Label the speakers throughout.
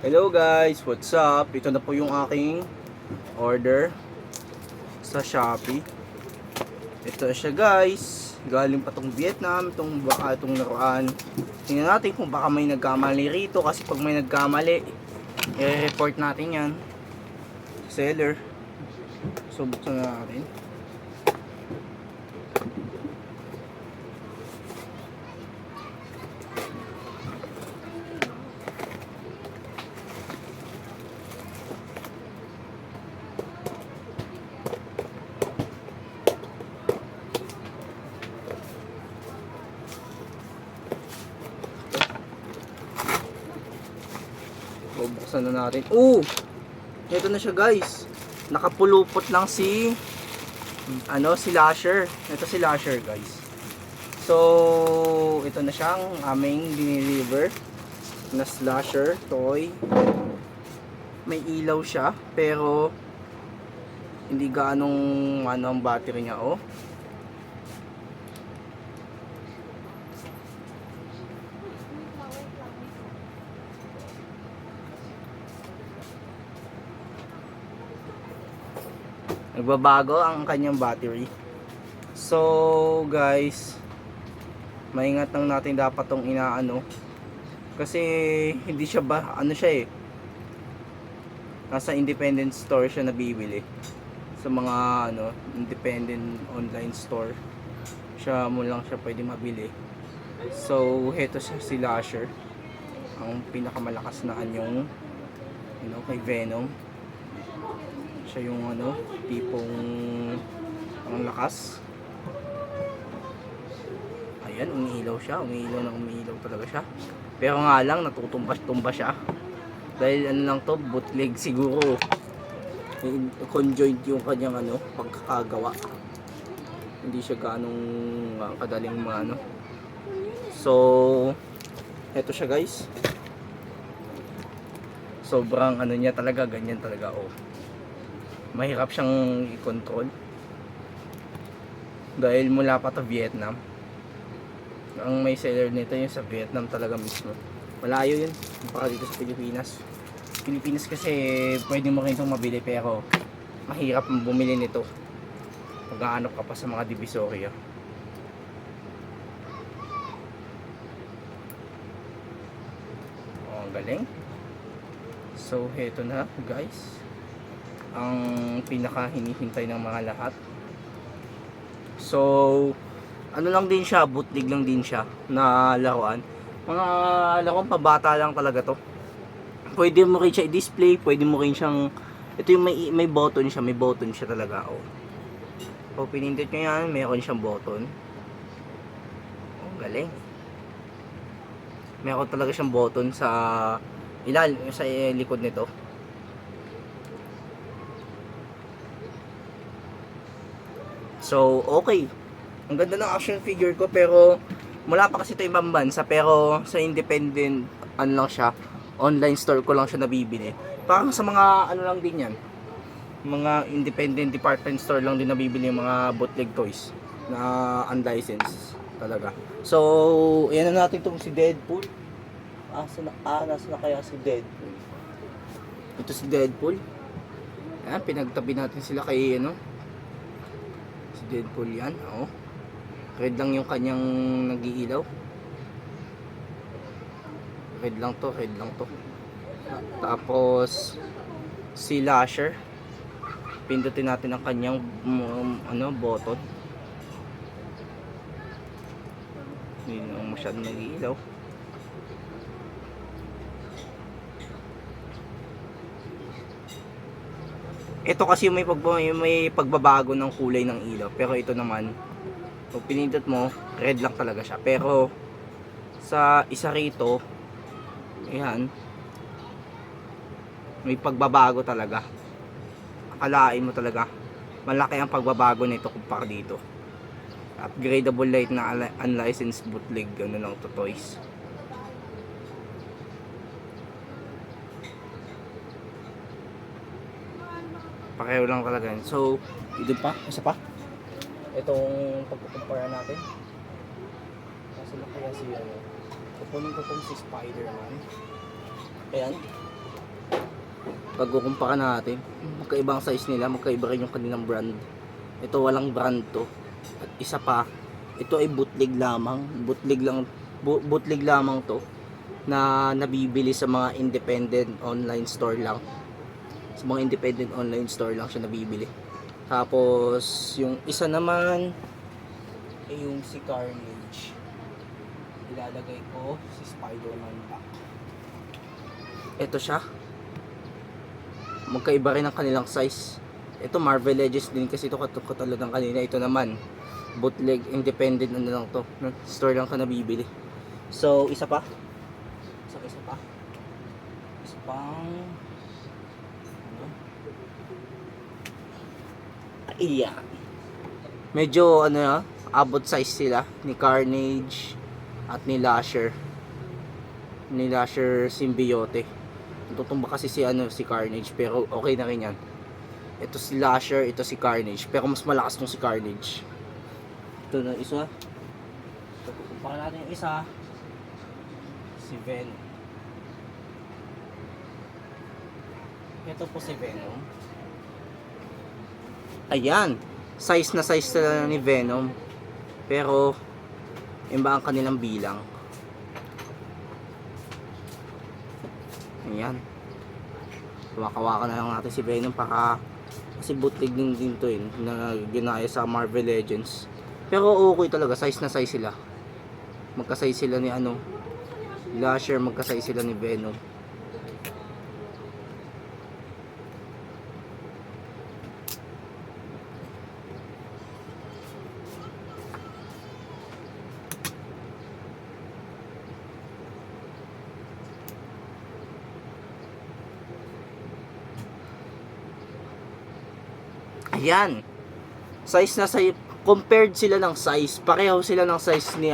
Speaker 1: Hello guys, what's up? Ito na po yung aking order sa Shopee. Ito siya guys. Galing pa tong Vietnam, itong baka itong naroon. Tingnan natin kung baka may nagkamali rito kasi pag may nagkamali, i-report natin 'yan. Seller. So buksan na natin. Bubuksan na natin. Ito na siya guys. Nakapulupot lang si Lasher. Ito si Lasher guys. So, ito na siyang aming dineliver na Slasher toy. May ilaw siya pero hindi gaanong ang battery niya Nagbabago ang kanyang battery. So guys, maingat lang natin dapat tong kasi hindi siya nasa independent store siya nabibili. Sa mga independent online store siya mo lang siya pwede mabili. So heto siya, si Lasher, ang pinakamalakas na anyong kay Venom. Siya yung tipong ang lakas. Ayan, umiilaw siya, umiilaw talaga siya. Pero nga lang natutumba siya. Dahil lang to, bootleg siguro. Conjoint yung kanyang pagkakagawa. Hindi siya ganong kadaling So, eto siya guys. Sobrang niya talaga, ganyan talaga mahirap siyang i-control dahil mula pa to Vietnam. Ang may seller nito yung sa Vietnam talaga mismo. Malayo yun para dito sa Pilipinas kasi pwede mo rin itong mabili pero mahirap bumili nito pag-aanap ka pa sa mga divisoria. Ang galing. So heto na guys, ang pinaka hinihintay ng mga lahat. So lang din siya, bootleg lang din siya na laruan. Mga laruan pabata lang talaga to. Pwede mo rin siya i-display, pwede mo rin siyang ito yung may button siya talaga Pag pinindot nyo yan, meron siyang button. Galing. Meron talaga siyang button sa likod nito. So, okay. Ang ganda ng action figure ko pero mula pa kasi ito ibang bansa pero sa independent lang siya. Online store ko lang siya nabibili. Parang sa mga lang din yan. Mga independent department store lang din nabibili yung mga bootleg toys na unlicensed talaga. So, ayan na natin itong si Deadpool. Nasa na kaya si Deadpool? Ito si Deadpool. Ayan, pinagtabi natin sila kay Deadpool yan, red lang yung kanyang nag-iilaw. Red lang to. Tapos si Lasher, pindutin natin ang kanyang button. Hindi naman masyadong nag-iilaw. Ito kasi may pagbabago ng kulay ng ilaw. Pero ito naman, pag pinindot mo, red lang talaga siya. Pero sa isa rito, ayan, may pagbabago talaga. Akalain mo talaga, malaki ang pagbabago nito kumpara dito. Upgradable light na unlicensed bootleg, lang to toys. Pareho lang talaga yun. So, ito pa, isa pa. Itong pagkukumpara natin. Kasi na kaya si kukunin ko si Spider-Man. Ayan. Pagkukumpara natin, magkaibang size nila, magkaiba rin yung kanilang brand. Ito walang brand to. At isa pa, ito ay bootleg lamang. Bootleg lamang to na nabibili sa mga independent online store lang. Sa mga independent online store lang siya nabibili. Tapos yung isa naman ay yung si Carnage. Ilalagay ko si Spider-Man back. Ito siya. Magkaiba rin ang kanilang size. Ito Marvel Legends din kasi ito katulad ng kanina. Ito naman bootleg independent ano lang to. Store lang ka nabibili. So isa pa. Isa pa. Isa pang ano? Ayan. Medyo ano ya, abot size sila ni Carnage at ni Lasher. Ni Lasher Symbiote. Tutumba kasi si Carnage pero okay na rin yan. Ito si Lasher, ito si Carnage pero mas malakas tong si Carnage. Ito na isa. So kumpara natin yung isa, si Venom. Ito po si Venom. Ayan, size na size sila ni Venom pero iba ang kanilang bilang. Ayan. Kumakawa na lang natin si Venom kasi bootleg din to na ginaya sa Marvel Legends. Pero okay talaga, size na size sila. Magka-size sila ni Lasher, magka-size sila ni Venom. Ayan. Size na size, compared sila ng size. Pareho sila ng size ni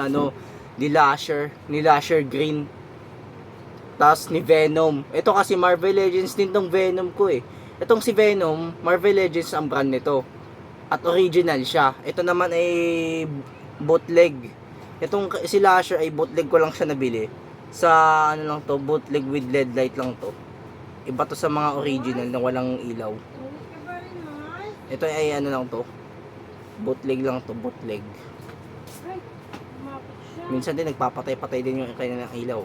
Speaker 1: ni Lasher Green. Tapos ni Venom. Ito kasi Marvel Legends din tong Venom ko eh. Itong si Venom, Marvel Legends ang brand nito. At original siya. Ito naman ay bootleg. Itong si Lasher ay bootleg ko lang siya nabili. Sa lang to, bootleg with LED light lang to. Iba to sa mga original na walang ilaw. Ito ay lang to. Bootleg lang to, bootleg. Minsan din nagpapatay-patay din yung kanya ng ilaw.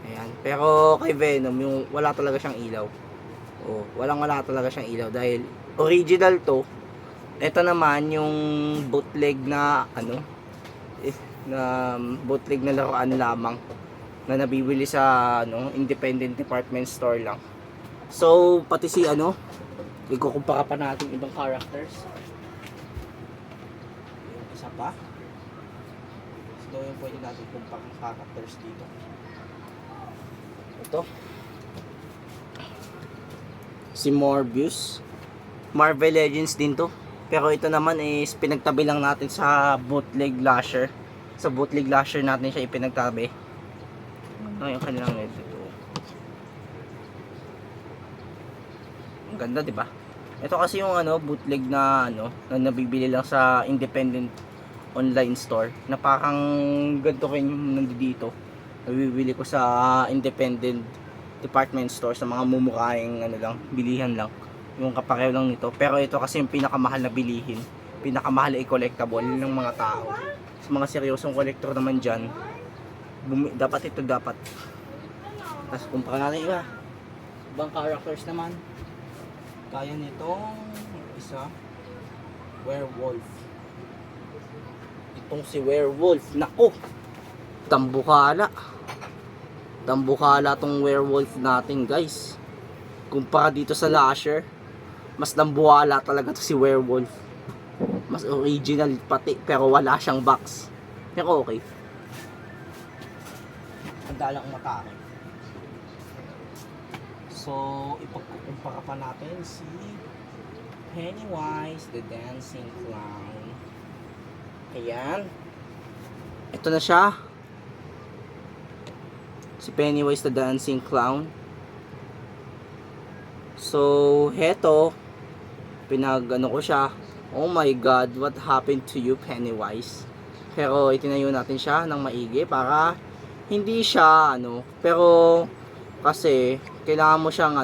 Speaker 1: Ayan. Pero kay Venom, yung wala talaga siyang ilaw. Wala talaga siyang ilaw dahil original to. Ito naman yung bootleg na na bootleg na laruan lamang na nabibili sa independent department store lang. So pati si ikukumpara pa natin ibang characters. Yung isa pa. So yung pwede natin kumpara characters dito. Ito. Si Morbius. Marvel Legends din to. Pero ito naman is pinagtabi lang natin sa bootleg Lasher. Sa bootleg Lasher natin siya ipinagtabi. Yung kanilang ito. Ang ganda, 'di ba? Ito kasi yung bootleg na na nabibili lang sa independent online store. Na parang ganito rin yung nandito. Nabibili ko sa independent department store sa mga mumurahing lang, bilihan lang. Yung kapareho lang nito. Pero ito kasi yung pinakamahal na bilihin. Pinakamahal ay collectible ng mga tao. Sa mga seryosong collector naman dyan, dapat. Tapos kumpara natin iba. Ibang characters naman. Kaya nitong isa, werewolf. Itong si werewolf. Naku! Tambukala tong werewolf natin, guys. Kumpara dito sa Lasher, mas nambuhala talaga to si werewolf. Mas original pati, pero wala siyang box. Pero okay. Handa lang matake. So, ipagkukumpara pa natin si Pennywise the Dancing Clown. Ayan. Ito na siya. Si Pennywise the Dancing Clown. So, heto. Pinag-ano ko siya. Oh my God, what happened to you, Pennywise? Pero itinayo natin siya ng maigi para hindi siya pero kasi kailangan mo siyang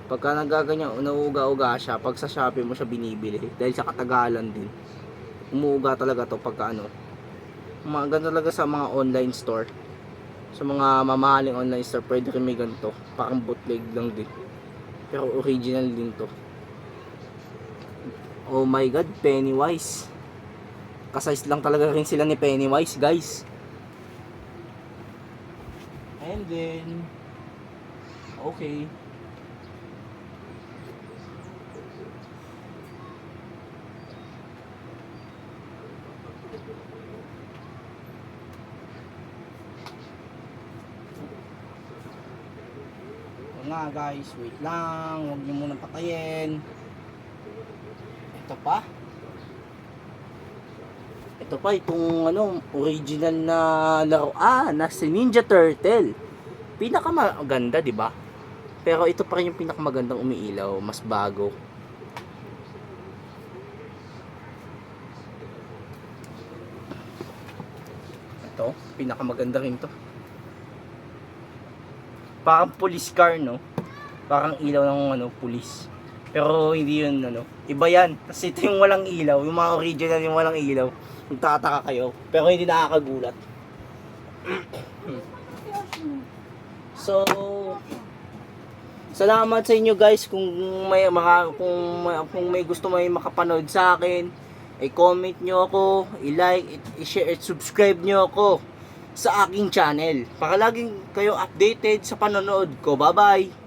Speaker 1: pagka nagaganyan, nauuga-uga siya, pag sa Shopee mo siya binibili, dahil sa katagalan din, umuuga talaga to pagka maganda talaga sa mga online store, sa mga mamahaling online store, pwede rin may ganito, parang bootleg lang din, pero original din to. Oh my god, Pennywise, kasize lang talaga rin sila ni Pennywise, guys. And then okay, nga guys, wait lang, huwag nyo munang patayin. Ito pa itong original na laro, na si Ninja Turtle. Pinakamaganda, di ba? Pero ito pa rin yung pinakamagandang umiilaw, mas bago. Ito, pinakamaganda rin to. Parang police car, no? Parang ilaw ng police. Pero hindi yun, iba yan. Kasi ito yung walang ilaw, yung mga original yung walang ilaw. Magtataka kayo, pero hindi nakakagulat. So, salamat sa inyo guys kung may gusto may makapanood sa akin, i-comment nyo ako, i-like, i-share, at subscribe nyo ako sa aking channel para laging kayo updated sa panonood ko. Bye bye.